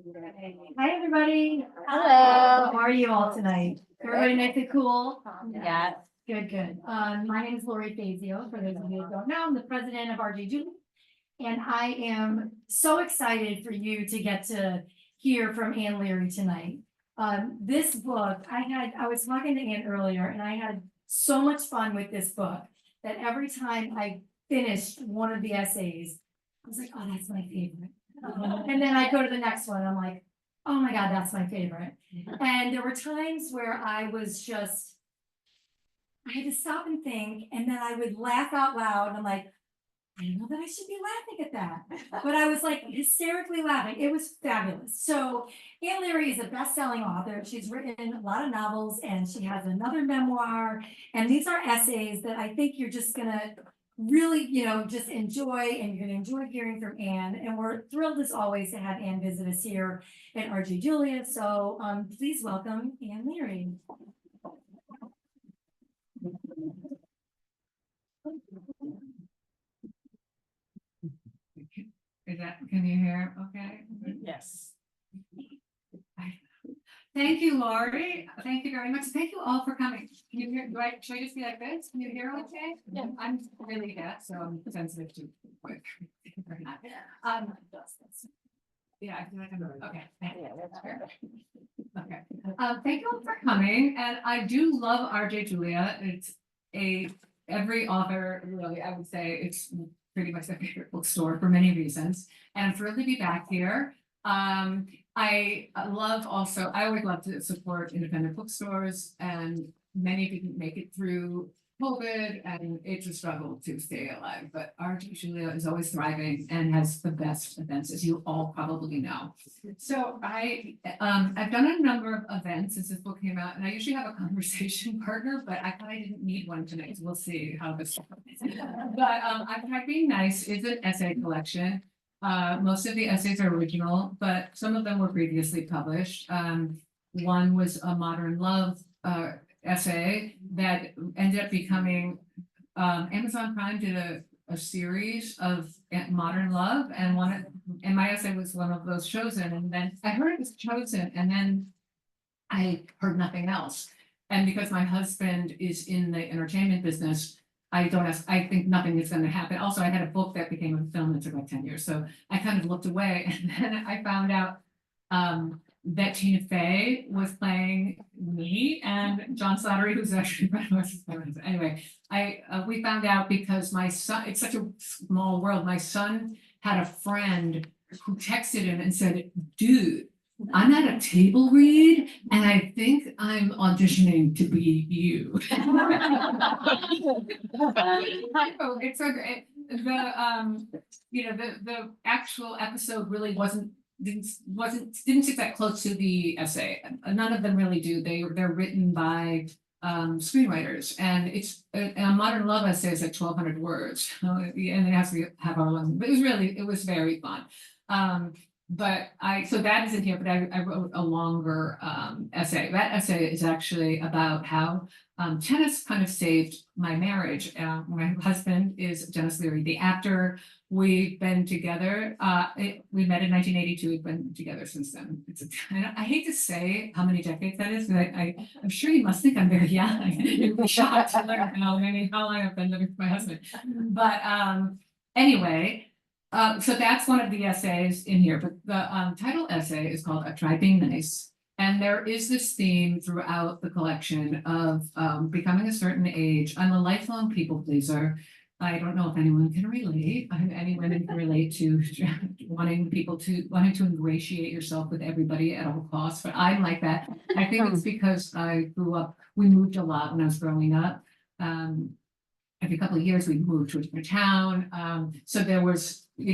Hi, everybody. Hello. How are you all tonight? Everybody nice and cool? Yeah. Good, good. My name is Lori Fazio. For those of you who don't know, I'm the president of RJ Julie. And I am so excited for you to get to hear from Ann Leary tonight. This book, I was talking to Ann earlier, and I had so much fun with this book that every time I finished one of the essays, I was like, oh, that's my favorite. And then I go to the next one, I'm like, oh my God, that's my favorite. And there were times where I had to stop and think, and then I would laugh out loud. And I'm like, I don't know that I should be laughing at that. But I was like hysterically laughing. It was fabulous. So Ann Leary is a best-selling author. She's written a lot of novels, and she has another memoir. And these are essays that I think you're just gonna really, just enjoy, and you're gonna enjoy hearing from Ann. And we're thrilled as always to have Ann visit us here at RG Julia. So please welcome Ann Leary. Can you hear? Okay. Yes. Thank you, Lori. Thank you very much. Thank you all for coming. Can you hear? Should I just be like this? Can you hear okay? Yeah. I'm really deaf, so I'm sensitive to quick. Yeah, I feel like I'm okay. Yeah, that's fair. Okay. Thank you all for coming. And I do love RJ Julia. It's every author, really, I would say it's pretty much my favorite bookstore for many reasons. And I'm thrilled to be back here. I always love to support independent bookstores, and many didn't make it through COVID, and it's a struggle to stay alive. But RG Julia is always thriving and has the best events, as you all probably know. So I've done a number of events since this book came out, and I usually have a conversation partner, but I thought I didn't need one tonight. So we'll see how this goes. But I've tried being nice. It's an essay collection. Most of the essays are original, but some of them were previously published. One was a modern love essay that ended up becoming Amazon Prime did a series of modern love, and my essay was one of those chosen. And then I heard it was chosen, and then I heard nothing else. And because my husband is in the entertainment business, I think nothing is going to happen. Also, I had a book that became a film that took like 10 years. So I kind of looked away, and then I found out that Tina Fey was playing me, and John Slattery, who's actually anyway, we found out because my son, it's such a small world. My son had a friend who texted him and said, dude, I'm at a table read, and I think I'm auditioning to be you. It's so great. The actual episode really didn't sit that close to the essay. None of them really do. They're written by screenwriters, and it's a modern love essay is like 1,200 words, and it has to have our own. But it was very fun. So that isn't here, but I wrote a longer essay. That essay is actually about how tennis kind of saved my marriage. My husband is Dennis Leary, the actor. We've been together. We met in 1982. We've been together since then. I hate to say how many decades that is, but I'm sure you must think I'm very young. You'd be shocked to learn how long I've been living with my husband. But anyway. So that's one of the essays in here, but the title essay is called "I Tried Being Nice." And there is this theme throughout the collection of becoming a certain age. I'm a lifelong people pleaser. I don't know if anyone can relate. Any women can relate to wanting to ingratiate yourself with everybody at all costs, but I'm like that. I think it's because we moved a lot when I was growing up. Every couple of years we moved to a different town. So there was, you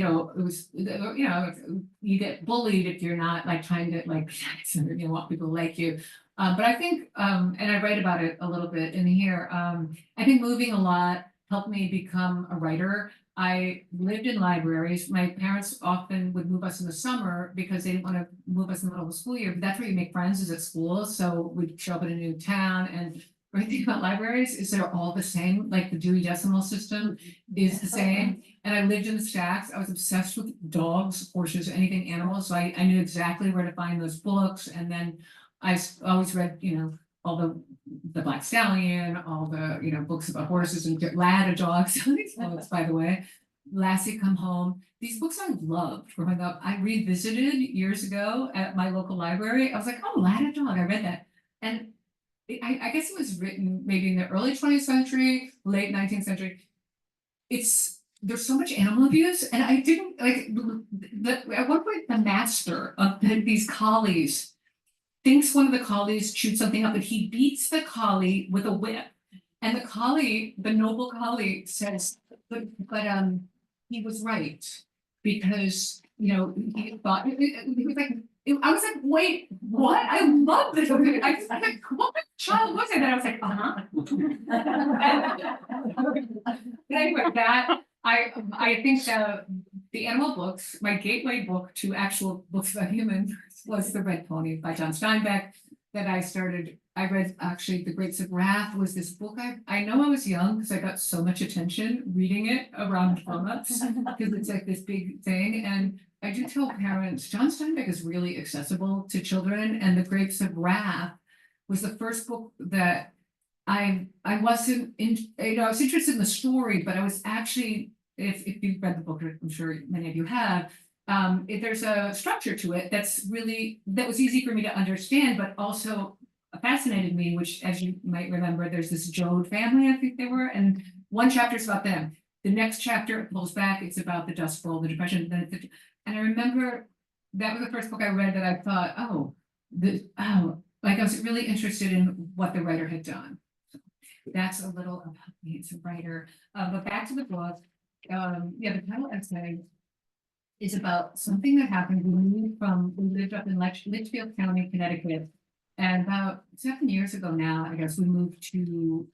get bullied if you're not like trying to want people to like you. But I think, and I write about it a little bit in here. I think moving a lot helped me become a writer. I lived in libraries. My parents often would move us in the summer because they didn't want to move us in the middle of the school year, but that's where you make friends is at school. So we'd show up in a new town, and great thing about libraries is they're all the same, like the Dewey Decimal System is the same. And I lived in the stacks, I was obsessed with dogs, horses, anything animals, so I knew exactly where to find those books, and then always read, all the Black Stallion, all the, books about horses and Lad of Dogs, some of these books, by the way. Lassie Come Home, these books I loved growing up. I revisited years ago at my local library. I was like, oh, Lad of Dog, I read that. And I guess it was written maybe in the early 20th century, late 19th century. There's so much animal abuse, and I didn't like at one point the master of these collies thinks one of the collies chewed something up, and he beats the collie with a whip. And the collie, the noble collie, says, but he was right, because he thought he was like. I was like, wait, what? I love this. I was like, what child was it? And I was like, But anyway, I think the animal books, my gateway book to actual books about humans was The Red Pony by John Steinbeck that I read actually The Grapes of Wrath was this book. I know I was young because I got so much attention reading it around grown-ups because it's like this big thing. And I do tell parents, John Steinbeck is really accessible to children, and The Grapes of Wrath was the first book that I wasn't in, I was interested in the story, but I was actually, if you've read the book, I'm sure many of you have, there's a structure to it that was easy for me to understand, but also fascinated me, which, as you might remember, there's this Joad family, I think they were, and one chapter is about them. The next chapter pulls back, it's about the Dust Bowl, the Depression, and I remember that was the first book I read that I thought, like I was really interested in what the writer had done. So that's a little about me as a writer. But back to the book. The title essay is about something that happened. We lived up in Litchfield County, Connecticut, and about 7 years ago now, I guess we moved to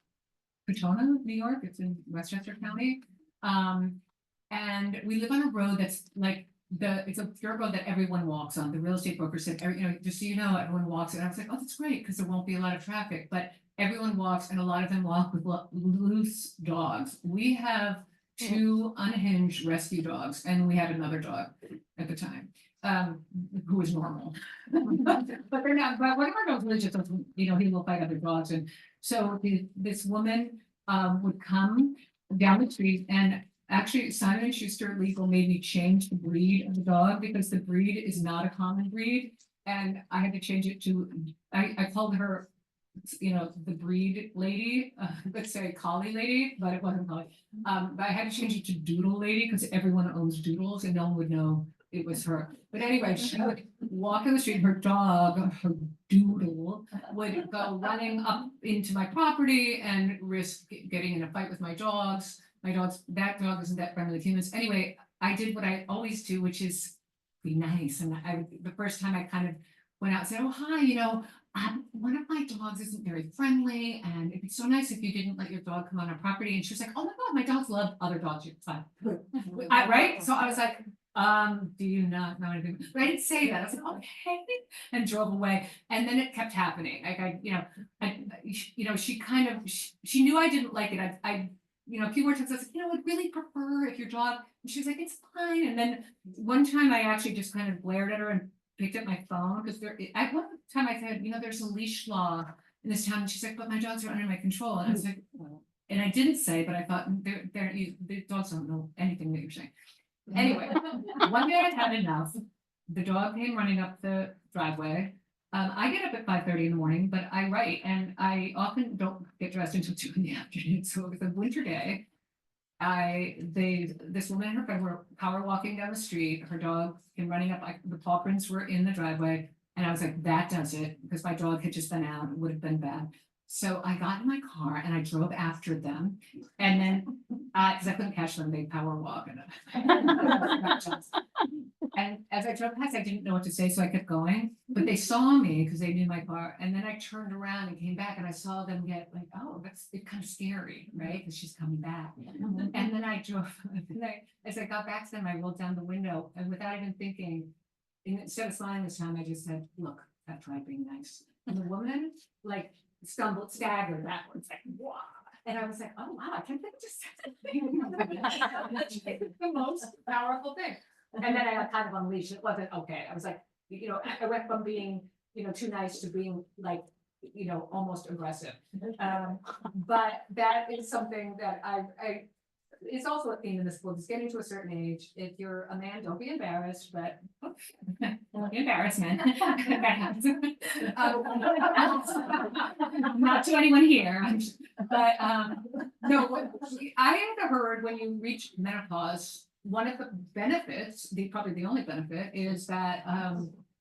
Crotona, New York. It's in Westchester County. And we live on a road that's like it's a dirt road that everyone walks on. The real estate broker said, just so you know, everyone walks it. And I was like, oh, that's great, because there won't be a lot of traffic, but everyone walks, and a lot of them walk with loose dogs. We have 2 unhinged rescue dogs, and we had another dog at the time, who was normal. But they're not, but one of our dogs really just doesn't, he will fight other dogs. And so this woman would come down the street, and actually, Simon & Schuster Legal made me change the breed of the dog because the breed is not a common breed. And I had to change it to, I called her, the breed lady, let's say collie lady, but it wasn't collie. But I had to change it to doodle lady because everyone owns doodles and no one would know it was her. But anyway, she would walk in the street, her dog, her doodle, would go running up into my property and risk getting in a fight with my dogs. That dog isn't that friendly with humans. Anyway, I did what I always do, which is be nice. And the first time I kind of went out and said, oh, hi, one of my dogs isn't very friendly, and it'd be so nice if you didn't let your dog come on our property. And she was like, oh my God, my dogs love other dogs. It's fine. Right? So I was like, do you not know anything? But I didn't say that. I was like, okay, and drove away. And then it kept happening. Like she knew I didn't like it. A few more times I was like, I'd really prefer if your dog, and she was like, it's fine. And then one time I actually just kind of glared at her and picked up my phone because at one time I said, there's a leash law in this town. And she's like, but my dogs are under my control. And I was like, well, and I didn't say, but I thought the dogs don't know anything that you're saying. Anyway, one day I had enough. The dog came running up the driveway. I get up at 5:30 in the morning, but I write, and I often don't get dressed until 2 in the afternoon. So it was a winter day. This woman and her friend were power walking down the street. Her dog came running up. The paw prints were in the driveway, and I was like, "That does it," because my dog had just been out. It would have been bad. So I got in my car and I drove after them, and then because I couldn't catch them, they power walk. And as I drove past, I didn't know what to say, so I kept going. But they saw me because they knew my car. And then I turned around and came back, and I saw them get like, oh, that's kind of scary, right? Because she's coming back. And then I drove. As I got back to them, I rolled down the window, and without even thinking, instead of smiling this time, I just said, "Look, I tried being nice." And the woman, like, staggered backwards, like, wow. And I was like, oh, wow, I can't think just the most powerful thing. And then I got kind of unleashed. It wasn't okay. I was like, I went from being, too nice to being like, almost aggressive. But that is something that it's also a theme in this book. It's getting to a certain age. If you're a man, don't be embarrassed, but embarrassment. That happens. Not to anyone here, but no, I had heard when you reach menopause, one of the benefits, probably the only benefit, is that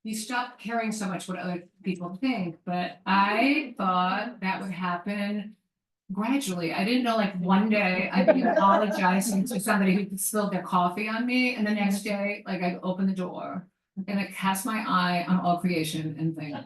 you stop caring so much what other people think. But I thought that would happen gradually. I didn't know, like, one day I'd be apologizing to somebody who spilled their coffee on me, and the next day, like, I'd open the door and I cast my eye on all creation and think,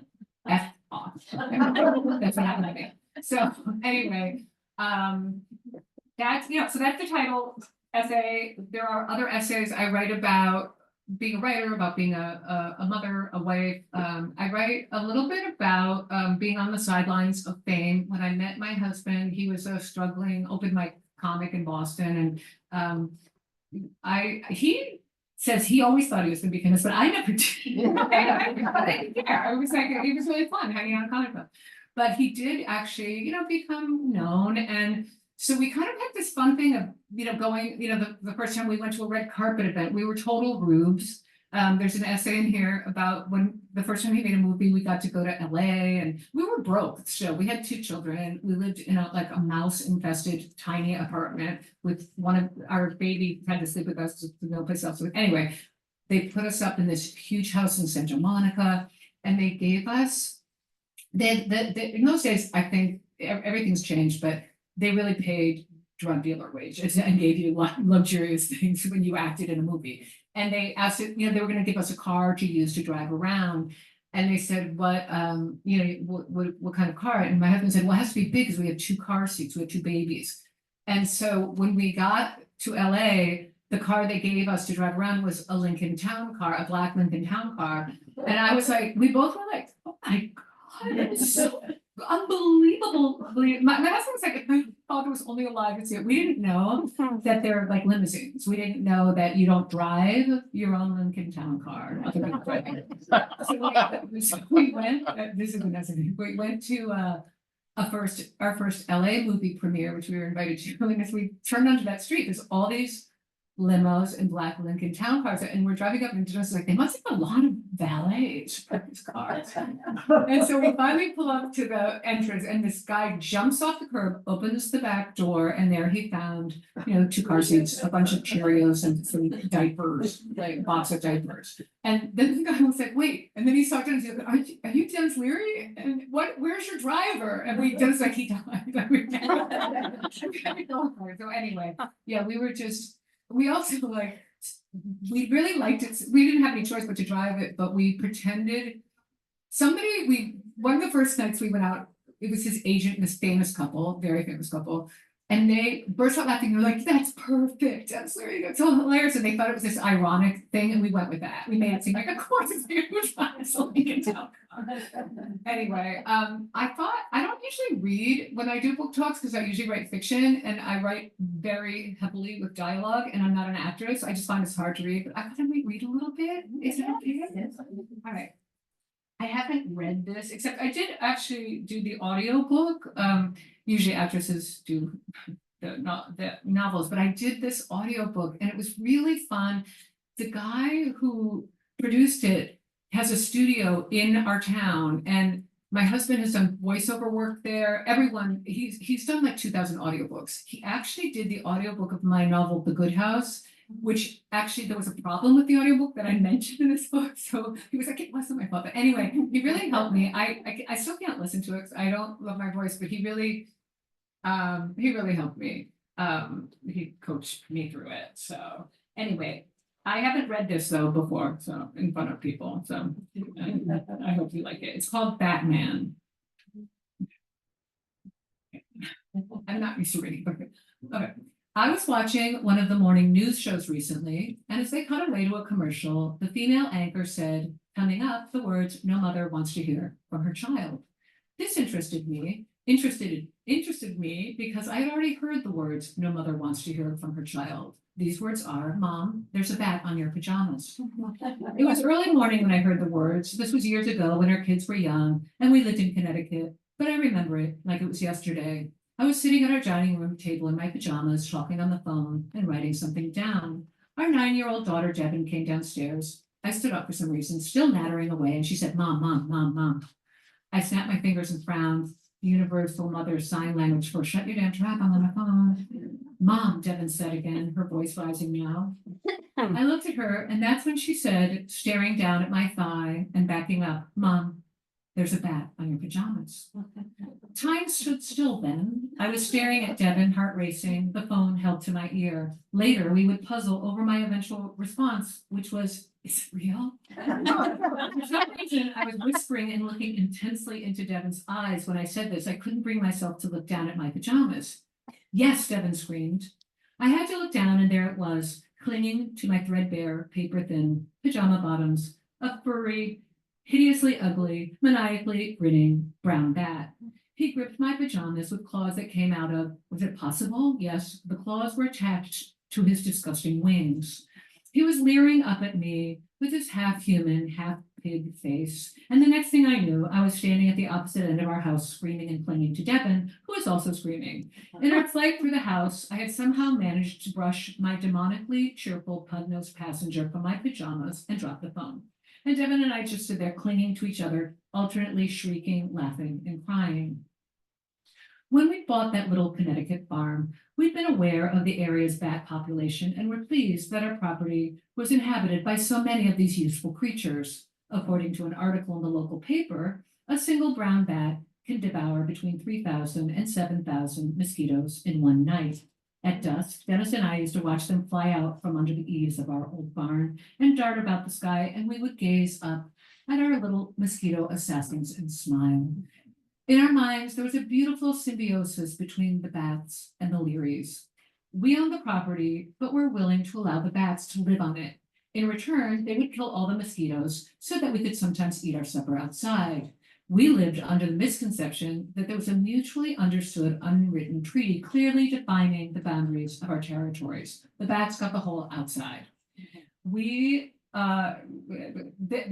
F off. That's what happened to me. So anyway, that's, so that's the title essay. There are other essays I write about being a writer, about being a mother, a wife. I write a little bit about being on the sidelines of fame. When I met my husband, he was a struggling open mic comic in Boston, and he says he always thought he was going to be famous, but I never did. I didn't care. It was like, it was really fun hanging out in comic club. But he did actually, become known. And so we kind of had this fun thing of, going, the first time we went to a red carpet event, we were total rubes. There's an essay in here about when the first time he made a movie, we got to go to LA, and we were broke. So we had 2 children. We lived in a mouse infested tiny apartment with one of our baby had to sleep with us with no place else. So anyway, they put us up in this huge house in Santa Monica, and they gave us, in those days, I think everything's changed, but they really paid drug dealer wages and gave you luxurious things when you acted in a movie. And they asked it, they were going to give us a car to use to drive around. And they said, what kind of car? And my husband said, well, it has to be big because we have 2 car seats, we have 2 babies. And so when we got to LA, the car they gave us to drive around was a Lincoln Town car, a black Lincoln Town car. And I was like, we both were like, oh my God, it's so unbelievable. My husband was like, if my father was only alive, it's here. We didn't know that they're like limousines. We didn't know that you don't drive your own Lincoln Town car. So we went, this is a necessity. We went to our first LA movie premiere, which we were invited to. And as we turned onto that street, there's all these limos and black Lincoln Town cars, and we're driving up and just like, they must have a lot of valets for these cars. And so we finally pull up to the entrance, and this guy jumps off the curb, opens the back door, and there he found, 2 car seats, a bunch of Cheerios, and some diapers, like a box of diapers. And then the guy was like, wait, and then he saw Dennis, are you Dennis Leary? And where's your driver? And we just like, he died. So anyway, yeah, we also we really liked it. We didn't have any choice but to drive it, but we pretended one of the first nights we went out, it was his agent, this famous couple, very famous couple, and they burst out laughing. They're like, that's perfect. That's so hilarious. And they thought it was this ironic thing, and we went with that. We made it seem like, of course it's Lincoln Town. Anyway, I thought I don't usually read when I do book talks because I usually write fiction, and I write very heavily with dialogue, and I'm not an actress. I just find it's hard to read, but I thought I might read a little bit. Is it okay? Yes. All right. I haven't read this, except I did actually do the audiobook. Usually actresses do the novels, but I did this audiobook, and it was really fun. The guy who produced it has a studio in our town, and my husband has done voiceover work there. Everyone, he's done like 2,000 audiobooks. He actually did the audiobook of my novel, The Good House, which actually there was a problem with the audiobook that I mentioned in this book. So he was like, it wasn't my fault. But anyway, he really helped me. I still can't listen to it because I don't love my voice, but he really helped me. He coached me through it. So anyway, I haven't read this though before, so in front of people. So I hope you like it. It's called Batman. I'm not used to reading, but okay. I was watching one of the morning news shows recently, and as they cut away to a commercial, the female anchor said, coming up, the words no mother wants to hear from her child. This interested me because I had already heard the words no mother wants to hear from her child. These words are, Mom, there's a bat on your pajamas. It was early morning when I heard the words. This was years ago when our kids were young and we lived in Connecticut, but I remember it like it was yesterday. I was sitting at our dining room table in my pajamas, talking on the phone and writing something down. Our 9-year-old daughter, Devin, came downstairs. I stood up for some reason, still nattering away, and she said, Mom, Mom, Mom, Mom. I snapped my fingers and frowned. The universal mother sign language for shut your damn trap, I'm on my phone. Mom, Devin said again, her voice rising now. I looked at her, and that's when she said, staring down at my thigh and backing up, Mom, there's a bat on your pajamas. Time stood still then. I was staring at Devin, heart racing, the phone held to my ear. Later, we would puzzle over my eventual response, which was, is it real? For some reason, I was whispering and looking intensely into Devin's eyes when I said this. I couldn't bring myself to look down at my pajamas. Yes, Devin screamed. I had to look down, and there it was, clinging to my threadbare, paper-thin pajama bottoms, a furry, hideously ugly, maniacally grinning brown bat. He gripped my pajamas with claws that came out of, was it possible? Yes, the claws were attached to his disgusting wings. He was leering up at me with his half-human, half-pig face, and the next thing I knew, I was standing at the opposite end of our house, screaming and clinging to Devin, who was also screaming. In our flight through the house, I had somehow managed to brush my demonically cheerful pug-nosed passenger from my pajamas and drop the phone. And Devin and I just stood there clinging to each other, alternately shrieking, laughing, and crying. When we bought that little Connecticut farm, we'd been aware of the area's bat population and were pleased that our property was inhabited by so many of these useful creatures. According to an article in the local paper, a single brown bat can devour between 3,000 and 7,000 mosquitoes in one night. At dusk, Dennis and I used to watch them fly out from under the eaves of our old barn and dart about the sky, and we would gaze up at our little mosquito assassins and smile. In our minds, there was a beautiful symbiosis between the bats and the Learys. We owned the property, but were willing to allow the bats to live on it. In return, they would kill all the mosquitoes so that we could sometimes eat our supper outside. We lived under the misconception that there was a mutually understood unwritten treaty clearly defining the boundaries of our territories. The bats got the whole outside. The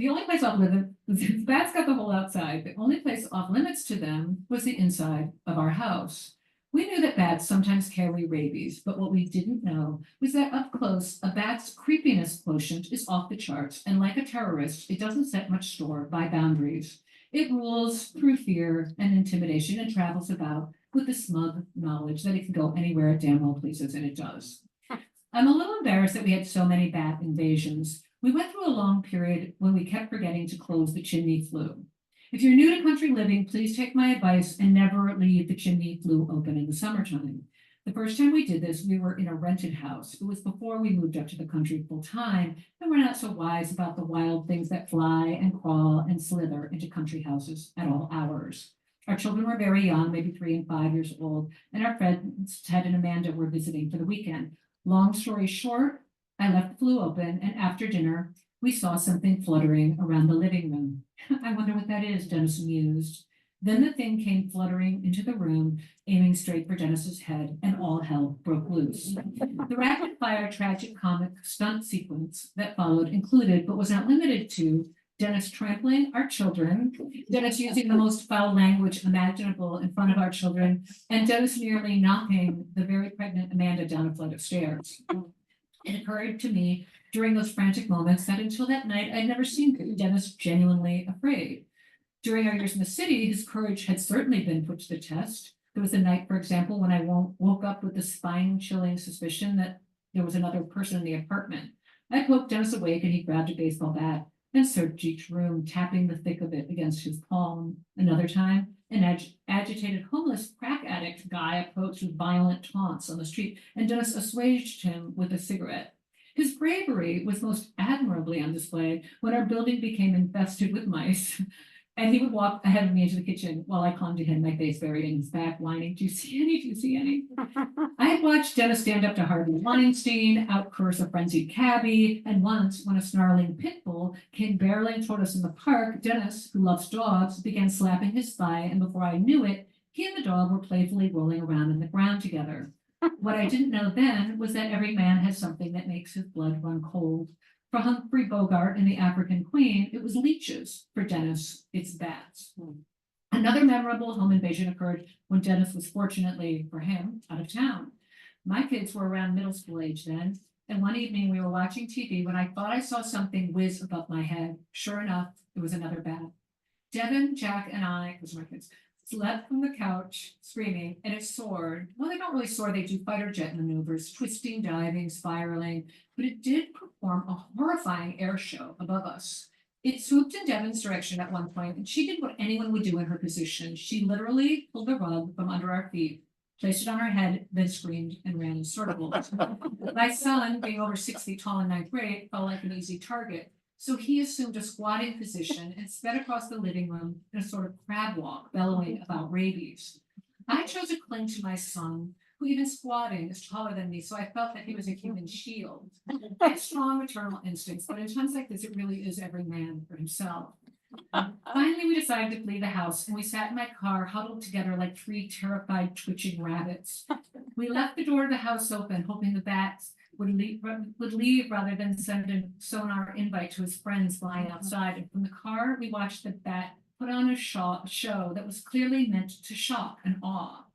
only place off limits, the bats got the whole outside. The only place off limits to them was the inside of our house. We knew that bats sometimes carry rabies, but what we didn't know was that up close, a bat's creepiness quotient is off the charts, and like a terrorist, it doesn't set much store by boundaries. It rules through fear and intimidation and travels about with the smug knowledge that it can go anywhere it damn well pleases, and it does. I'm a little embarrassed that we had so many bat invasions. We went through a long period when we kept forgetting to close the chimney flue. If you're new to country living, please take my advice and never leave the chimney flue open in the summertime. The first time we did this, we were in a rented house. It was before we moved up to the country full time, and we're not so wise about the wild things that fly and crawl and slither into country houses at all hours. Our children were very young, maybe 3 and 5 years old, and our friends Ted and Amanda were visiting for the weekend. Long story short, I left the flue open, and after dinner, we saw something fluttering around the living room. I wonder what that is, Dennis mused. Then the thing came fluttering into the room, aiming straight for Dennis's head, and all hell broke loose. The rapid-fire tragic comic stunt sequence that followed included, but was not limited to, Dennis trampling our children, Dennis using the most foul language imaginable in front of our children, and Dennis nearly knocking the very pregnant Amanda down a flight of stairs. It occurred to me during those frantic moments that until that night, I'd never seen Dennis genuinely afraid. During our years in the city, his courage had certainly been put to the test. There was a night, for example, when I woke up with the spine-chilling suspicion that there was another person in the apartment. I poked Dennis awake and he grabbed a baseball bat and searched each room, tapping the thick of it against his palm. Another time, an agitated homeless crack addict guy approached with violent taunts on the street, and Dennis assuaged him with a cigarette. His bravery was most admirably on display when our building became infested with mice. And he would walk ahead of me into the kitchen while I clung to him, my face buried in his back, whining, "Do you see any? Do you see any?" I had watched Dennis stand up to Harvey Weinstein, outcurse a frenzied cabbie, and once, when a snarling pit bull came barreling toward us in the park, Dennis, who loves dogs, began slapping his thigh, and before I knew it, he and the dog were playfully rolling around in the ground together. What I didn't know then was that every man has something that makes his blood run cold. For Humphrey Bogart and the African Queen, it was leeches. For Dennis, it's bats. Another memorable home invasion occurred when Dennis was, fortunately for him, out of town. My kids were around middle school age then, and one evening we were watching TV when I thought I saw something whiz above my head. Sure enough, it was another bat. Devin, Jack, and I, because my kids, slept from the couch, screaming, and it soared. Well, they don't really soar, they do fighter jet maneuvers, twisting, diving, spiraling, but it did perform a horrifying air show above us. It swooped in Devin's direction at one point, and she did what anyone would do in her position. She literally pulled the rug from under our feet, placed it on her head, then screamed and ran in circles. My son, being over 6 feet tall in ninth grade, felt like an easy target. So he assumed a squatting position and sped across the living room in a sort of crab walk, bellowing about rabies. I chose to cling to my son, who even squatting is taller than me, so I felt that he was a human shield. I have strong maternal instincts, but in times like this, it really is every man for himself. Finally, we decided to flee the house, and we sat in my car, huddled together like three terrified, twitching rabbits. We left the door of the house open, hoping the bats would leave rather than send a sonar invite to his friends flying outside. And from the car, we watched the bat put on a show that was clearly meant to shock and awe.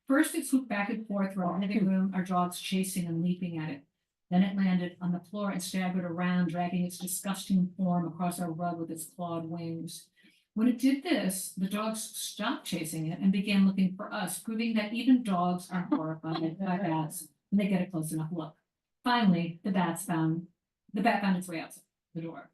First, it swooped back and forth through our living room, our dogs chasing and leaping at it. Then it landed on the floor and staggered around, dragging its disgusting form across our rug with its clawed wings. When it did this, the dogs stopped chasing it and began looking for us, proving that even dogs are horrified by bats when they get a close enough look. Finally, the bat found its way outside the door.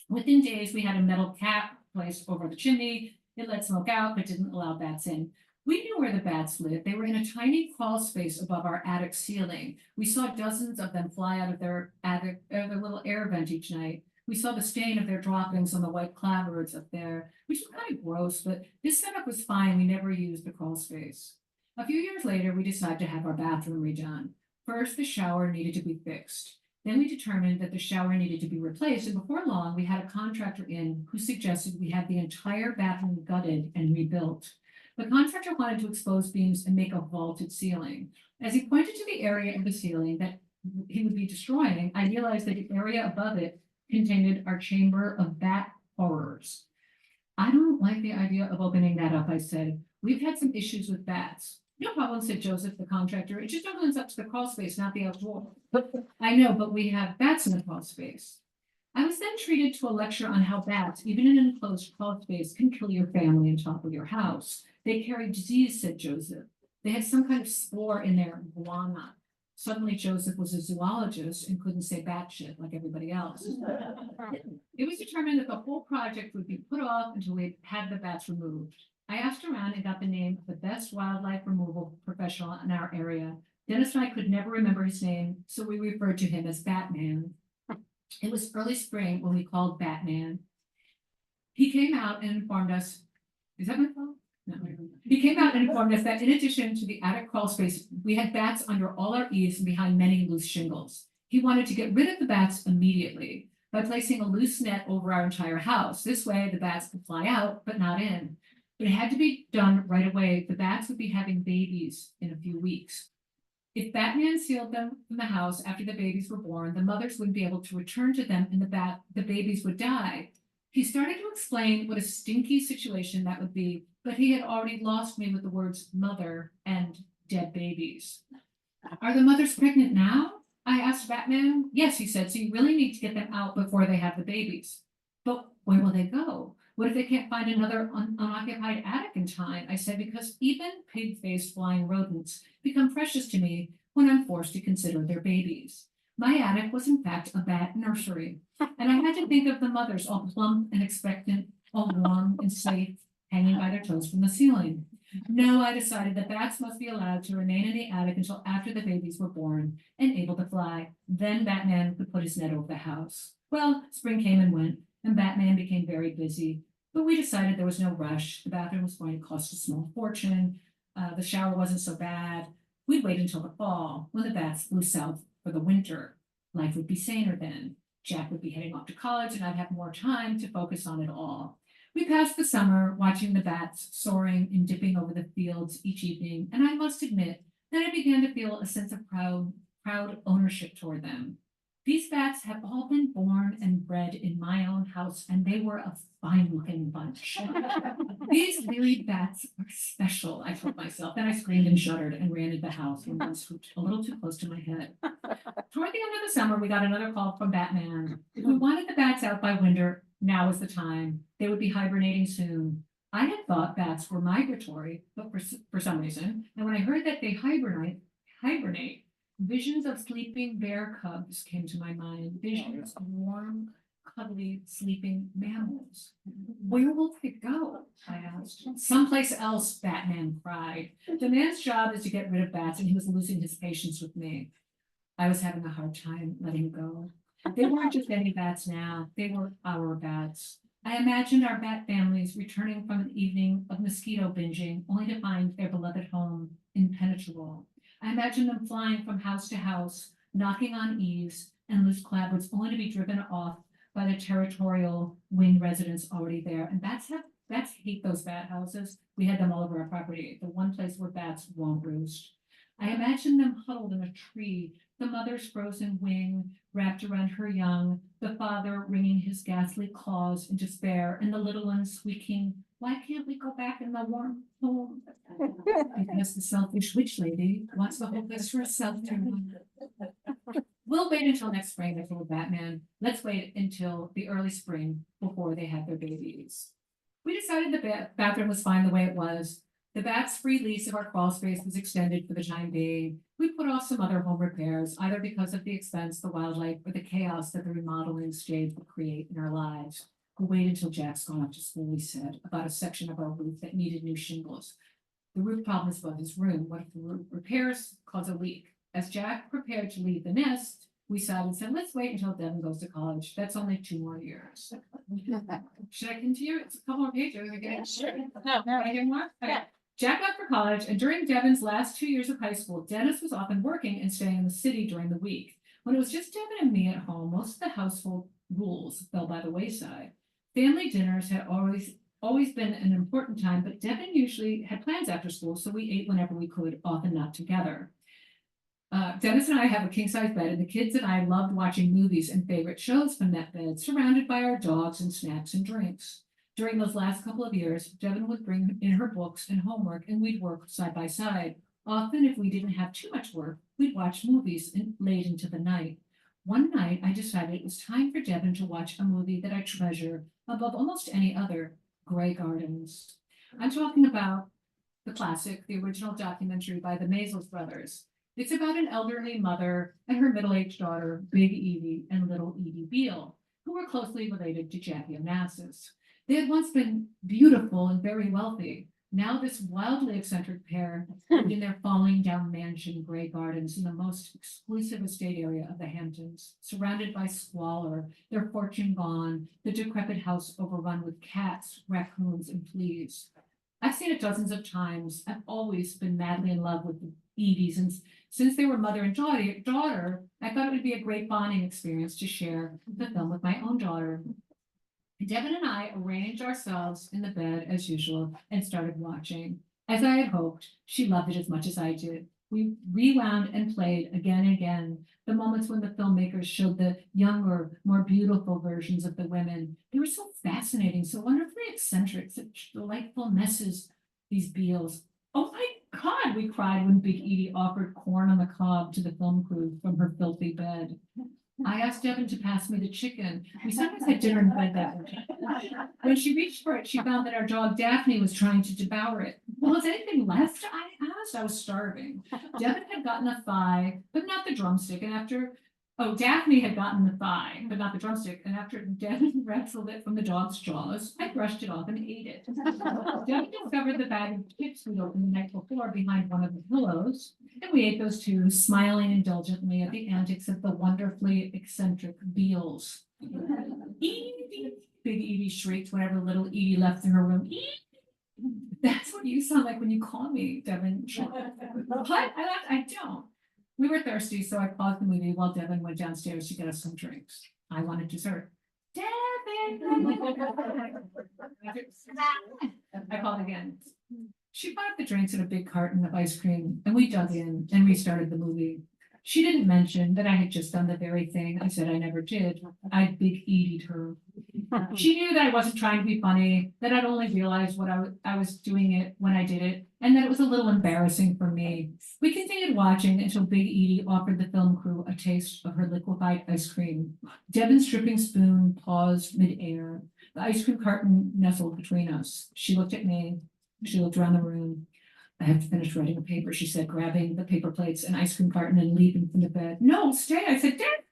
Within days, we had a metal cap placed over the chimney. It let smoke out, but didn't allow bats in. We knew where the bats lived. They were in a tiny crawl space above our attic ceiling. We saw dozens of them fly out of their attic, their little air vent each night. We saw the stain of their droppings on the white clapboards up there, which was kind of gross, but this setup was fine. We never used the crawl space. A few years later, we decided to have our bathroom redone. First, the shower needed to be fixed. Then we determined that the shower needed to be replaced, and before long, we had a contractor in who suggested we have the entire bathroom gutted and rebuilt. The contractor wanted to expose beams and make a vaulted ceiling. As he pointed to the area of the ceiling that he would be destroying, I realized that the area above it contained our chamber of bat horrors. I don't like the idea of opening that up, I said. We've had some issues with bats. No problem, said Joseph, the contractor. It just opens up to the crawl space, not the outdoor. I know, but we have bats in the crawl space. I was then treated to a lecture on how bats, even in an enclosed crawl space, can kill your family and topple your house. They carry disease, said Joseph. They had some kind of spore in their guana. Suddenly, Joseph was a zoologist and couldn't say bat shit like everybody else. It was determined that the whole project would be put off until we had the bats removed. I asked around and got the name of the best wildlife removal professional in our area. Dennis and I could never remember his name, so we referred to him as Batman. It was early spring when we called Batman. He came out and informed us, is that my fault? No. He came out and informed us that in addition to the attic crawl space, we had bats under all our eaves and behind many loose shingles. He wanted to get rid of the bats immediately by placing a loose net over our entire house. This way, the bats could fly out, but not in. But it had to be done right away. The bats would be having babies in a few weeks. If Batman sealed them from the house after the babies were born, the mothers wouldn't be able to return to them and the babies would die. He started to explain what a stinky situation that would be, but he had already lost me with the words mother and dead babies. Are the mothers pregnant now? I asked Batman. Yes, he said, so you really need to get them out before they have the babies. But where will they go? What if they can't find another unoccupied attic in time? I said, because even pig-faced flying rodents become precious to me when I'm forced to consider their babies. My attic was in fact a bat nursery, and I had to think of the mothers all plump and expectant, all warm and safe, hanging by their toes from the ceiling. No, I decided that bats must be allowed to remain in the attic until after the babies were born and able to fly. Then Batman could put his net over the house. Well, spring came and went, and Batman became very busy. But we decided there was no rush. The bathroom was going to cost a small fortune. The shower wasn't so bad. We'd wait until the fall when the bats flew south for the winter. Life would be saner then. Jack would be heading off to college and I'd have more time to focus on it all. We passed the summer watching the bats soaring and dipping over the fields each evening, and I must admit that I began to feel a sense of proud ownership toward them. These bats have all been born and bred in my own house, and they were a fine-looking bunch. These Leary bats are special, I told myself. Then I screamed and shuddered and ran into the house when one swooped a little too close to my head. Toward the end of the summer, we got another call from Batman. If we wanted the bats out by winter, now was the time. They would be hibernating soon. I had thought bats were migratory, but for some reason, and when I heard that they hibernate, visions of sleeping bear cubs came to my mind. Visions of warm, cuddly, sleeping mammals. Where will they go? I asked. Someplace else, Batman cried. The man's job is to get rid of bats, and he was losing his patience with me. I was having a hard time letting go. They weren't just any bats now, they were our bats. I imagined our bat families returning from an evening of mosquito binging, only to find their beloved home impenetrable. I imagined them flying from house to house, knocking on eaves and loose clapboards, only to be driven off by the territorial wing residents already there. And bats hate those bat houses. We had them all over our property, the one place where bats won't roost. I imagined them huddled in a tree, the mother's frozen wing wrapped around her young, the father wringing his ghastly claws in despair, and the little ones squeaking, "Why can't we go back in the warm home?" Because the selfish witch lady wants the whole place for herself to. We'll wait until next spring, I told Batman. Let's wait until the early spring before they have their babies. We decided the bathroom was fine the way it was. The bat's free lease of our crawl space was extended for the time being. We put off some other home repairs, either because of the expense, the wildlife, or the chaos that the remodeling stage would create in our lives. We'll wait until Jack's gone up to school, we said, about a section of our roof that needed new shingles. The roof problem is above his room. What if the roof repairs cause a leak? As Jack prepared to leave the nest, we sighed and said, let's wait until Devin goes to college. That's only 2 more years. Should I continue? It's a couple more pages. Again. Sure. No. I get more? Okay. Yeah. Jack left for college, and during Devin's last 2 years of high school, Dennis was often working and staying in the city during the week. When it was just Devin and me at home, most of the household rules fell by the wayside. Family dinners had always been an important time, but Devin usually had plans after school, so we ate whenever we could, often not together. Dennis and I have a king-size bed, and the kids and I loved watching movies and favorite shows from that bed, surrounded by our dogs and snacks and drinks. During those last couple of years, Devin would bring in her books and homework, and we'd work side by side. Often, if we didn't have too much work, we'd watch movies late into the night. One night, I decided it was time for Devin to watch a movie that I treasure above almost any other, Grey Gardens. I'm talking about the classic, the original documentary by the Maysles brothers. It's about an elderly mother and her middle-aged daughter, Big Edie and Little Edie Beale, who were closely related to Jackie Onassis. They had once been beautiful and very wealthy. Now this wildly eccentric pair lived in their falling down mansion, Grey Gardens, in the most exclusive estate area of the Hamptons, surrounded by squalor, their fortune gone, the decrepit house overrun with cats, raccoons, and fleas. I've seen it dozens of times. I've always been madly in love with the Edies, and since they were mother and daughter, I thought it would be a great bonding experience to share the film with my own daughter. Devin and I arranged ourselves in the bed as usual and started watching. As I had hoped, she loved it as much as I did. We rewound and played again and again the moments when the filmmakers showed the younger, more beautiful versions of the women. They were so fascinating, so wonderfully eccentric, such delightful messes, these Beales. Oh my God, we cried when Big Edie offered corn on the cob to the film crew from her filthy bed. I asked Devin to pass me the chicken. We sometimes had dinner in bed that way. When she reached for it, she found that our dog Daphne was trying to devour it. Well, is anything left? I asked. I was starving. Devin had gotten a thigh, but not the drumstick. Daphne had gotten the thigh, but not the drumstick. And after Devin wrestled it from the dog's jaws, I brushed it off and ate it. Devin discovered the bag of chips we'd opened the night before behind one of the pillows, and we ate those too, smiling indulgently at the antics of the wonderfully eccentric Beales. Edie, Big Edie shrieked whenever little Edie left in her room. That's what you sound like when you call me, Devin. What? I don't. We were thirsty, so I paused the movie while Devin went downstairs to get us some drinks. I wanted dessert. Devin! I called again. She bought the drinks and a big carton of ice cream, and we dug in and restarted the movie. She didn't mention that I had just done the very thing I said I never did. I'd Big Edie'd her. She knew that I wasn't trying to be funny, that I'd only realized what I was doing it when I did it, and that it was a little embarrassing for me. We continued watching until Big Edie offered the film crew a taste of her liquefied ice cream. Devin's dripping spoon paused midair. The ice cream carton nestled between us. She looked at me. She looked around the room. I have to finish writing a paper, she said, grabbing the paper plates and ice cream carton and leaping from the bed. No, stay. I said, Dad,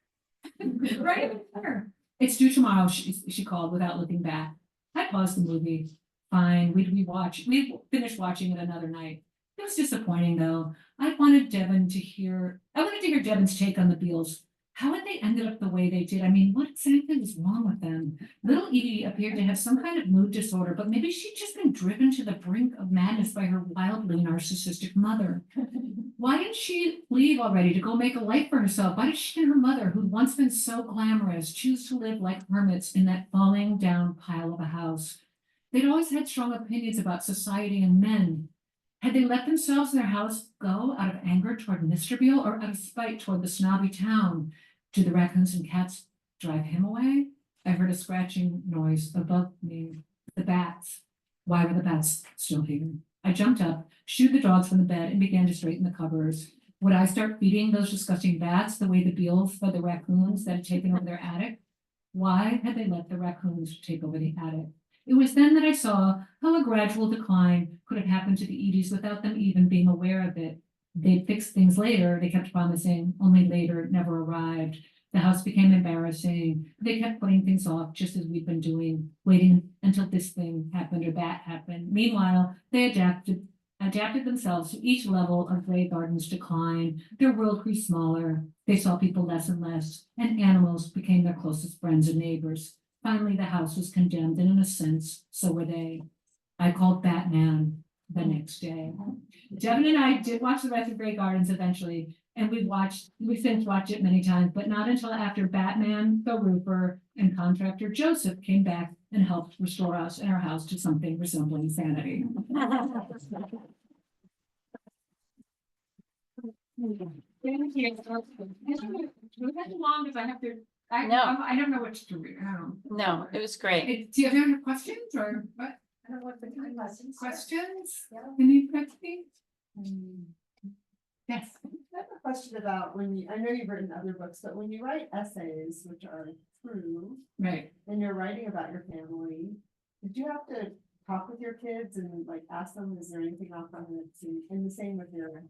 right over there. It's due tomorrow, she called without looking back. I paused the movie. Fine, we finished watching it another night. It was disappointing though. I wanted to hear Devin's take on the Beals. How had they ended up the way they did? I mean, what exactly was wrong with them? Little Edie appeared to have some kind of mood disorder, but maybe she'd just been driven to the brink of madness by her wildly narcissistic mother. Why didn't she leave already to go make a life for herself? Why did she and her mother, who'd once been so glamorous, choose to live like hermits in that falling down pile of a house? They'd always had strong opinions about society and men. Had they let themselves and their house go out of anger toward Mr. Beale or out of spite toward the snobby town? Did the raccoons and cats drive him away? I heard a scratching noise above me. The bats. Why were the bats still here? I jumped up, shooed the dogs from the bed, and began to straighten the covers. Would I start feeding those disgusting bats the way the Beals fed the raccoons that had taken over their attic? Why had they let the raccoons take over the attic? It was then that I saw how a gradual decline could have happened to the Edies without them even being aware of it. They'd fix things later, they kept promising, only later never arrived. The house became embarrassing. They kept putting things off just as we'd been doing, waiting until this thing happened or that happened. Meanwhile, they adapted themselves to each level of Grey Garden's decline. Their world grew smaller. They saw people less and less, and animals became their closest friends and neighbors. Finally, the house was condemned, and in a sense, so were they. I called Batman the next day. Devin and I did watch the rest of Grey Gardens eventually, and we since watched it many times, but not until after Batman, the Roofer, and contractor Joseph came back and helped restore us and our house to something resembling sanity. Thank you. Was that long? Because I have to. I don't know what to do. No, it was great. Do you have any questions or what? I don't know what the kind of lessons. Questions? Yeah. Any questions? Yes. I have a question about I know you've written other books, but when you write essays, which are true, Right. and you're writing about your family, did you have to talk with your kids and like ask them, is there anything off on it? And the same with your, a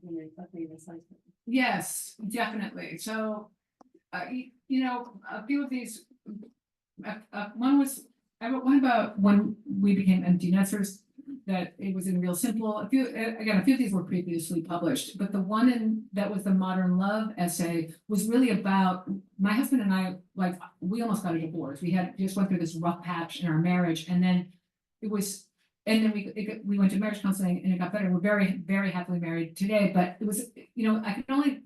famous husband. Yes, definitely. So, a few of these, I wrote one about when we became empty nesters, that it was in Real Simple. A few of these were previously published, but the one that was the Modern Love essay was really about my husband and I, like, we almost got a divorce. We just went through this rough patch in our marriage, and then we went to marriage counseling and it got better. We're very, very happily married today, but it was, I can only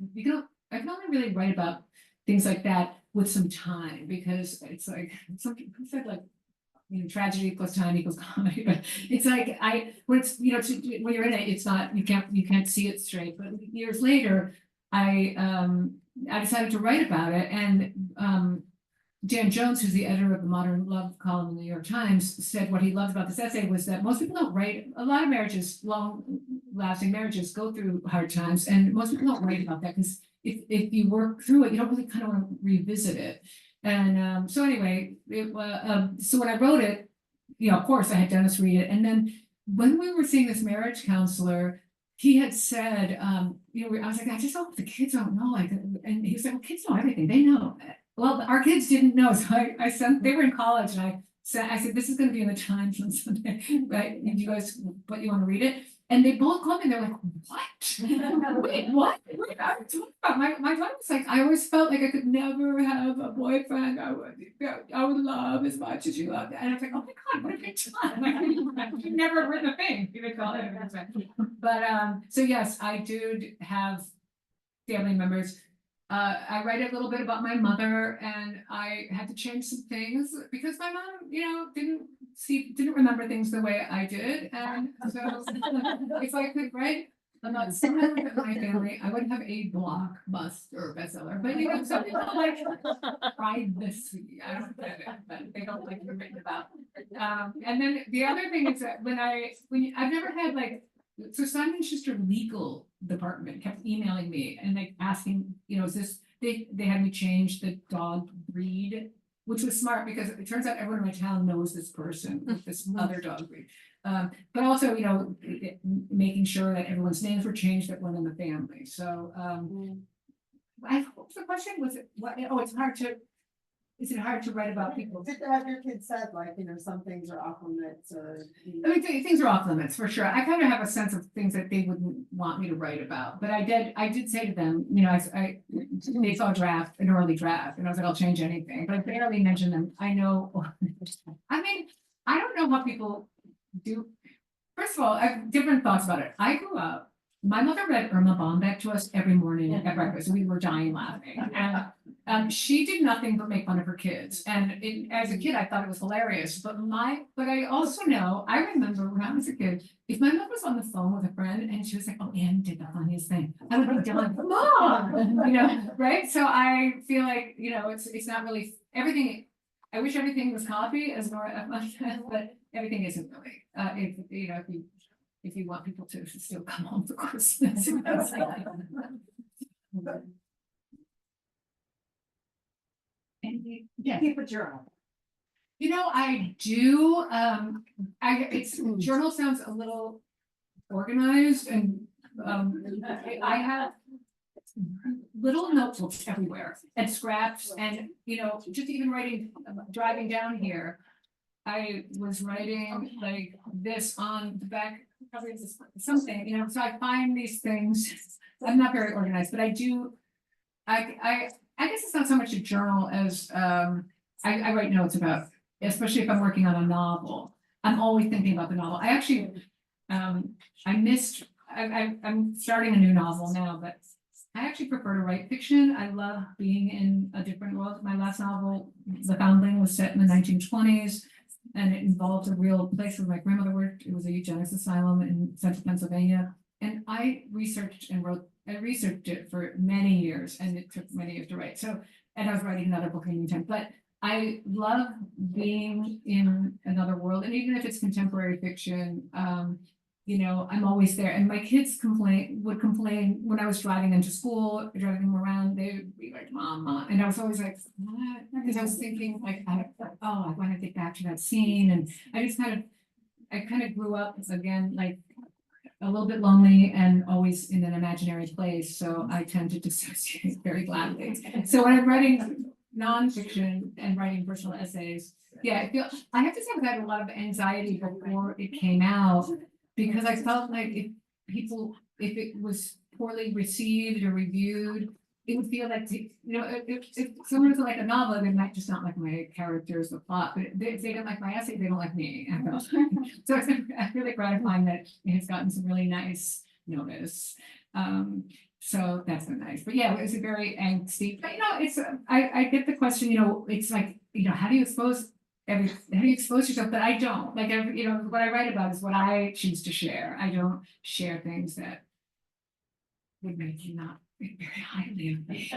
really write about things like that with some time, because it's like, some people said, like, tragedy plus time equals comedy, but it's like, when you're in it, it's not, you can't see it straight. But years later, I decided to write about it, and Dan Jones, who's the editor of the Modern Love column in the New York Times, said what he loved about this essay was that most people don't write. A lot of marriages, long-lasting marriages, go through hard times, and most people don't write about that, because if you work through it, you don't really kind of want to revisit it. And so anyway, so when I wrote it, of course I had Dennis read it, and then when we were seeing this marriage counselor, he had said, I was like, I just hope the kids don't know, and he was like, well, kids know everything, they know. Well, our kids didn't know, so they were in college, and I So I said, this is gonna be in the Times on Sunday, right? And you guys, but you wanna read it? And they both called me, they're like, what? Wait, what? What are you talking about? My daughter was like, I always felt like I could never have a boyfriend I would love as much as you love. And I was like, oh my God, what have you done? I've never written a thing. You would call it. But so yes, I do have family members. I write a little bit about my mother, and I had to change some things because my mom, didn't remember things the way I did, and so if I could write about someone in my family, I would have a blockbuster bestseller. But some people like privacy. I don't get it, but they don't like to be written about. And then the other thing is that I've never had so Simon Schuster legal department kept emailing me and asking, is this, they had me change the dog breed, which was smart because it turns out everyone in my town knows this person with this other dog breed. But also, making sure that everyone's names were changed that weren't in the family. So, what was the question? Was it what? Oh, is it hard to write about people? Did have your kids said some things are off limits or? I mean, things are off limits for sure. I kind of have a sense of things that they wouldn't want me to write about, but I did say to them, they saw an early draft, and I was like, I'll change anything, but I barely mentioned them. I know. I mean, I don't know how people do. First of all, I have different thoughts about it. I grew up. My mother read Irma Bombeck to us every morning at breakfast. We were dying laughing. And she did nothing but make fun of her kids. And as a kid, I thought it was hilarious. But I also know, I remember when I was a kid, if my mother was on the phone with a friend and she was like, oh, Ann did the funniest thing, I would be done, Mom, right? So I feel like, it's not really everything. I wish everything was copy as Nora, but everything isn't really. If you want people to still come home for Christmas. Yeah. Keep a journal. I do. Journal sounds a little organized, and I have little notebooks everywhere and scraps, and just even driving down here. I was writing like this on the back, probably something, so I find these things. I'm not very organized, but I do. I guess it's not so much a journal as I write notes about, especially if I'm working on a novel. I'm always thinking about the novel. I actually I'm starting a new novel now, but I actually prefer to write fiction. I love being in a different world. My last novel, The Foundling, was set in the 1920s. And it involved a real place where my grandmother worked. It was a eugenics asylum in central Pennsylvania. And I researched it for many years, and it took many years to write. And I was writing another book in the meantime. But I love being in another world. And even if it's contemporary fiction, I'm always there. And my kids would complain when I was driving them to school, driving them around, they would be like, Mom. And I was always like, what? Because I was thinking I want to get back to that scene. And I kind of grew up again, like a little bit lonely and always in an imaginary place. So I tend to dissociate very gladly. So when I'm writing nonfiction and writing personal essays, I have to say I've had a lot of anxiety before it came out, because I felt like if it was poorly received or reviewed, it would feel like, if someone was like a novel, they might just not like my characters, the plot, but if they don't like my essay, they don't like me. So it's really gratifying that it has gotten some really nice notice. So that's been nice. But yeah, it's a very angsty, but I get the question, it's like, how do you expose yourself? But I don't. Like, what I write about is what I choose to share. I don't share things that would make you not think very highly of me.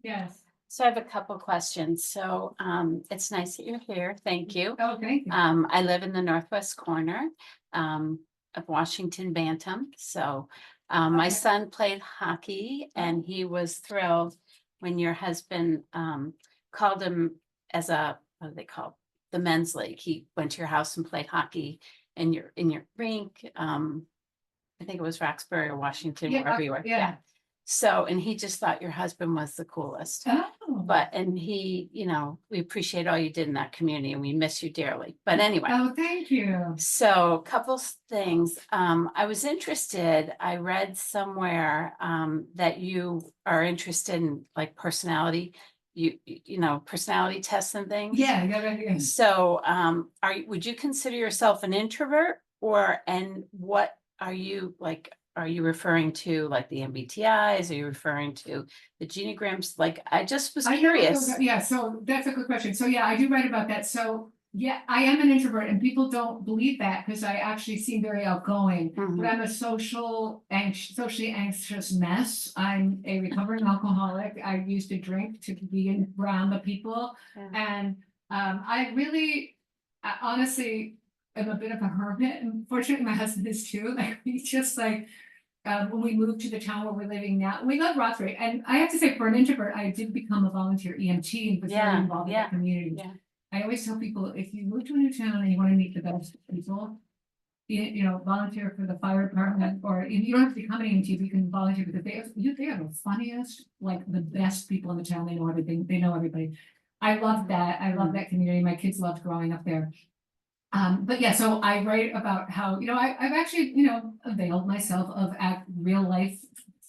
Yes. So I have a couple questions. So it's nice that you're here. Thank you. Oh, thank you. I live in the northwest corner of Washington Bantam. So my son played hockey, and he was thrilled when your husband called him as what do they call the men's league. He went to your house and played hockey in your rink. I think it was Roxbury or Washington, wherever you were. Yeah. So, and he just thought your husband was the coolest. Oh. But, and he, you know, we appreciate all you did in that community and we miss you dearly. But anyway. Oh, thank you. So a couple things, I was interested, I read somewhere, that you are interested in like personality, you know, personality tests and things. Yeah. So, would you consider yourself an introvert and what are you like? Are you referring to like the MBTIs? Are you referring to the Geneagrams? Like, I just was I know curious. Yeah, so that's a good question. So yeah, I do write about that. So yeah, I am an introvert and people don't believe that because I actually seem very outgoing, but Mhm. I'm a socially anxious mess. I'm a recovering alcoholic. I used to drink to be around the people. Yeah. And I honestly am a bit of a hermit. And fortunately, my husband is too. Like he's just like when we moved to the town where we're living now, we love Rothbury. And I have to say, for an introvert, I did become a volunteer EMT and was very Yeah, involved in yeah, the community. yeah. I always tell people, if you move to a new town and you want to meet the best people, you know, volunteer for the fire department, or you don't have to become an EMT, but you can volunteer because they are the funniest, like the best people in the town. They know everything. They know everybody. I love that. I love that community. My kids loved growing up there. But yeah, so I write about how, you know, I've actually, you know, availed myself of real life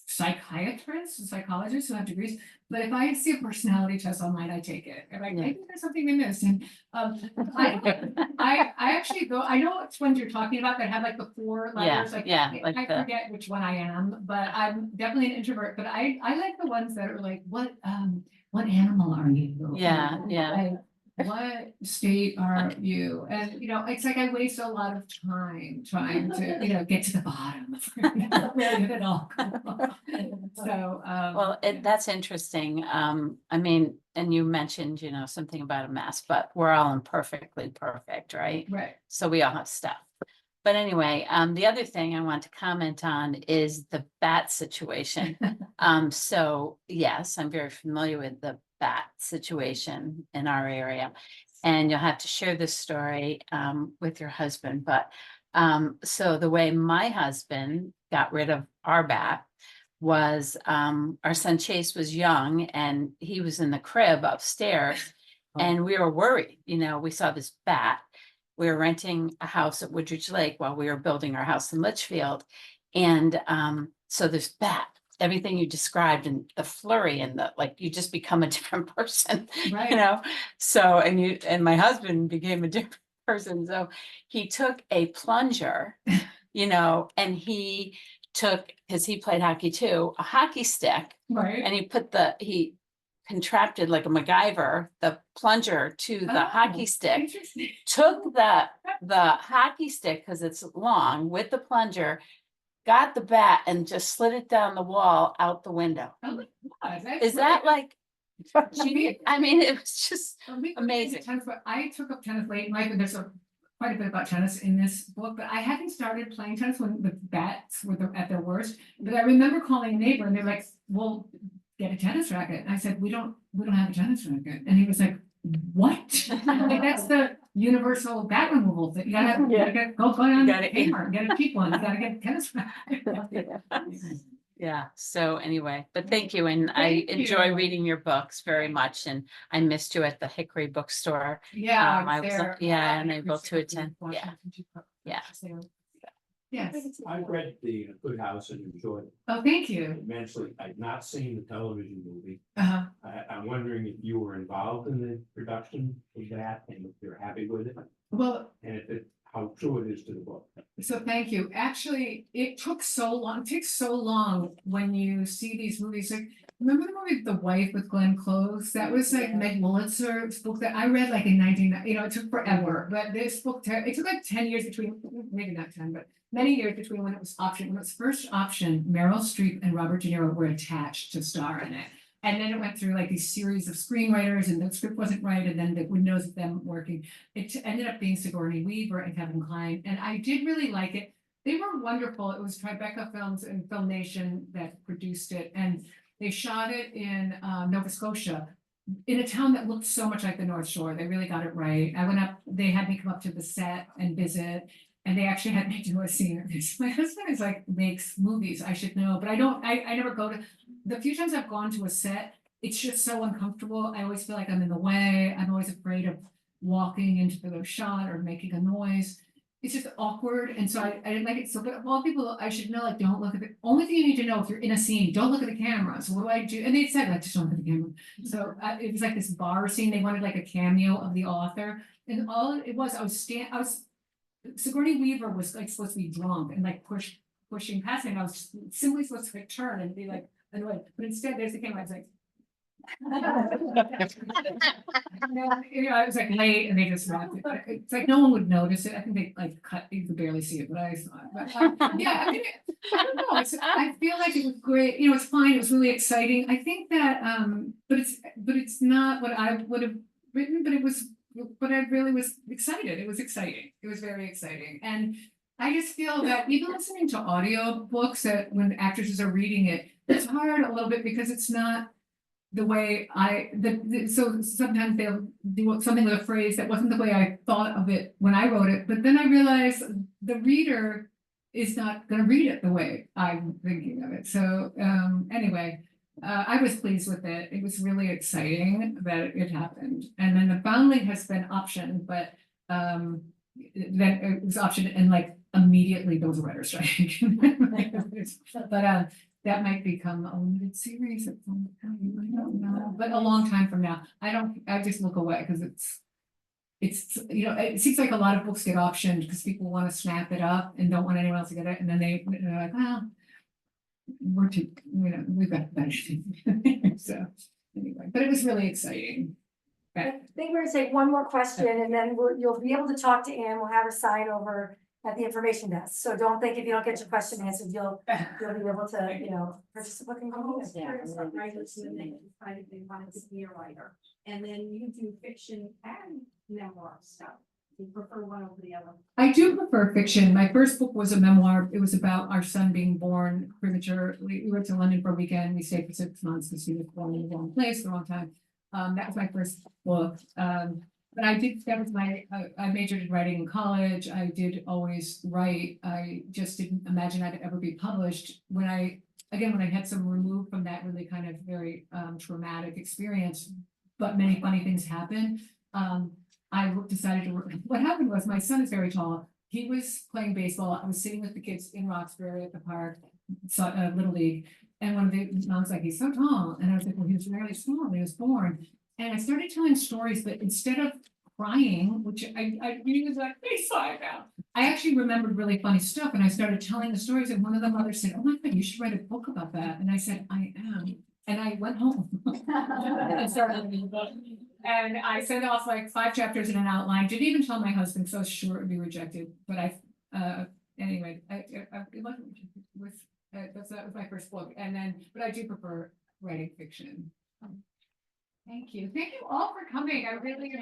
psychiatrists and psychologists who have degrees. But if I see a personality test online, I take it. And like, Yeah. maybe there's something in this. And I actually go, I know which ones you're talking about that have like the 4 letters. Like, like I the- forget which one I am, but I'm definitely an introvert. But I like the ones that are like, what animal are you? Yeah, yeah. Like, what state are you? And, you know, it's like I waste a lot of time trying to, you know, get to the bottom of where did it all come from. So, Well, that's interesting. I mean, and you mentioned, you know, something about a mess, but we're all imperfectly perfect, right? right. So we all have stuff. But anyway, the other thing I want to comment on is the bat situation. So yes, I'm very familiar with the bat situation in our area. And you'll have to share this story with your husband. But so the way my husband got rid of our bat was our son Chase was young and he was in the crib upstairs and we were worried, you know, we saw this bat. We were renting a house at Woodridge Lake while we were building our house in Litchfield. And so this bat, everything you described and the flurry and the like, you just become a different person, Right. you know? So, and my husband became a different person. So he took a plunger, you know, and he took, because he played hockey too, a hockey stick, Right. and he contracted like a MacGyver, the plunger to the hockey stick, Interesting. took the hockey stick, because it's long, with the plunger, got the bat and just slid it down the wall out the window. Oh my God, that's Is that great. like, genius? I mean, it was just amazing. Tennis, but I took up tennis late in life, and there's quite a bit about tennis in this book, but I hadn't started playing tennis when the bats were at their worst. But I remember calling a neighbor and they're like, well, get a tennis racket. And I said, we don't have a tennis racket. And he was like, what? Like, that's the universal bat removal thing. You gotta go on gotta- hammer, get a cheap one. You gotta get a tennis racket. Yeah, so anyway, but thank you, and I Thank enjoy you. reading your books very much, and I missed you at the Hickory Bookstore. Yeah, I was, there. yeah, unable to attend, yeah. Yeah. Yes. I read the Good House and enjoyed it Oh, thank you. immensely. I've not seen the television movie. Uh-huh. I'm wondering if you were involved in the production of that and if you're happy with it Well, and how true it is to the book. so thank you. Actually, it took so long. It takes so long when you see these movies. Like, remember the movie The Wife with Glenn Close? That was like Meg Mulitzer's book that I read like in 1990. You know, it took forever. But this book, it took like 10 years between, maybe not 10, but many years between when it was optioned. When it was first optioned, Meryl Streep and Robert De Niro were attached to star in it. And then it went through like these series of screenwriters and the script wasn't right. And then the windows of them working. It ended up being Sigourney Weaver and Kevin Kline. And I did really like it. They were wonderful. It was Tribeca Films and Film Nation that produced it. And they shot it in Nova Scotia, in a town that looked so much like the North Shore. They really got it right. I went up, they had me come up to the set and visit. And they actually had me do a scene. My husband is like, makes movies, I should know, but I never go to, the few times I've gone to a set, it's just so uncomfortable. I always feel like I'm in the way. I'm always afraid of walking into the shot or making a noise. It's just awkward, and so I didn't like it. So, but of all people, I should know, like, don't look at the, only thing you need to know if you're in a scene, don't look at the camera. So what do I do? And they said, like, just don't look at the camera. So it was like this bar scene. They wanted like a cameo of the author, and all it was, I was Sigourney Weaver was like supposed to be drunk and like pushing past me, and I was simply supposed to like turn and be like annoyed, but instead there's the camera. I was like. I was like late and they just wrapped it. It's like no one would notice it. I think they like cut, you could barely see it, but I saw it. But yeah, I mean, I don't know. I feel like it was great. You know, it's fine. It was really exciting. I think that but it's not what I would have written, but I really was excited. It was exciting. It was very exciting. And I just feel that even listening to audio books, that when actresses are reading it, it's hard a little bit because it's not the way so sometimes they'll do something with a phrase that wasn't the way I thought of it when I wrote it, but then I realized the reader is not going to read it the way I'm thinking of it. So anyway, I was pleased with it. It was really exciting that it happened. And then the foundling has been optioned, but then it was optioned and like immediately there was a writer's strike. But that might become a limited series at some time. I don't know, but a long time from now. I just look away because it's, you know, it seems like a lot of books get optioned because people want to snap it up and don't want anyone else to get it. And then they're like, well, we're too, you know, we've got better things. So anyway, but it was really exciting. I think we're gonna take one more question and then you'll be able to talk to Ann. We'll have her sign over at the information desk. So don't think if you don't get your question answered, you'll be able to, you know, participate in the Some writers when they decided they wanted to be a writer, and then you do fiction and memoir stuff. You prefer one over the other? I do prefer fiction. My first book was a memoir. It was about our son being born prematurely. We went to London for a weekend. We stayed for 6 months because he was born in the wrong place, the wrong time. That was my first book. But I majored in writing in college. I did always write. I just didn't imagine I'd ever be published. When I had some removed from that really kind of very traumatic experience, but many funny things happened. I decided to work. What happened was my son is very tall. He was playing baseball. I was sitting with the kids in Roxbury at the park, Little League. And one of the moms like, he's so tall. And I was like, well, he was really small when he was born. And I started telling stories, but instead of crying, which I really was like, he's fine now. I actually remembered really funny stuff. And I started telling the stories. And one of the mothers said, oh my God, you should write a book about that. And I said, I am. And I went home and started reading the book. And I sent off like 5 chapters in an outline. Didn't even tell my husband, so I was sure it would be rejected. But anyway, it wasn't rejected. That was my first book. And then, but I do prefer writing fiction. Thank you. Thank you all for coming. I really